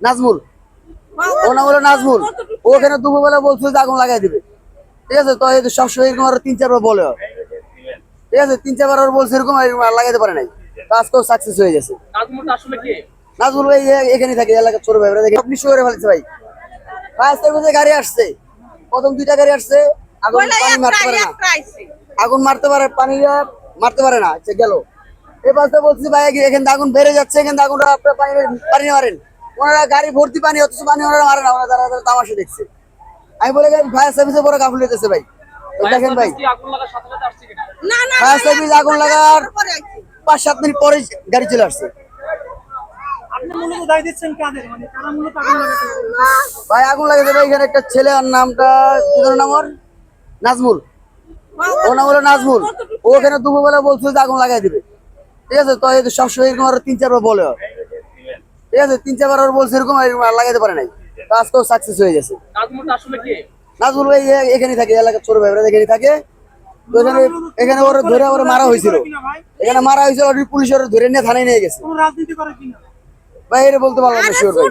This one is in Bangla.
নাজমুল, ওর নাম হলো নাজমুল। ওখানে দুপুরবেলা বলছিল যে আগুন লাগাই দিবে, ঠিক আছে। তো এই সবসময় এরকম আরো 3-4 বার বলে, ঠিক আছে। 3-4 বার বলছে এরকম, লাগাইতে পারে নাই। আজকেও সাকসেস হয়ে গেছে। নাজমুল ভাই এখানে থাকে, এলাকার ছোট ভাই, আপনি শহরে ফেলেছে ভাই। ফায়ার সার্ভিসে গাড়ি আসছে, প্রথম 2টা গাড়ি আসছে, আগুন পানি মারতে পারে না, আগুন মারতে পারে, পানি মারতে পারে না, গেল। এই পাশে বলছি ভাই এখান থেকে আগুন বেড়ে যাচ্ছে, এখান থেকে আগুনটা আপনার পানি মারেন। ওনারা গাড়ি ভর্তি পানি, অথচ পানি ওনারা মারে না, ওনারা তারা তামাশা দেখছে। আমি বলে গেলাম ফায়ার সার্ভিসে বড় গাফিল হইতেছে ভাই। দেখেন ভাই, ফায়ার সার্ভিস আগুন লাগার 5-7 মিনিট পরে গাড়ি চলে আসছে। ভাই আগুন লাগাতে ভাই এখানে একটা ছেলে, আর নামটা কি যেন নাম, ওর নাজমুল, ওর নাম হলো নাজমুল। ওখানে দুপুরবেলা বলছিল যে আগুন লাগাই দিবে, ঠিক আছে। তো এই সবসময় এরকম আরো 3-4 বার বলে, ঠিক আছে। 3-4 বার বলছে এরকম, লাগাইতে পারে নাই। তো আজকেও সাকসেস হয়ে গেছে। নাজমুল ভাই এখানে থাকে, এলাকার ছোট ভাই এখানে থাকে। তো এখানে ওরা ধরে ওরা মারা হয়েছিল, এখানে মারা হয়েছিল, পুলিশ ওরা ধরে নিয়ে থানায় নিয়ে গেছে। ভাই এটা বলতে পারলাম না শিওর ভাই।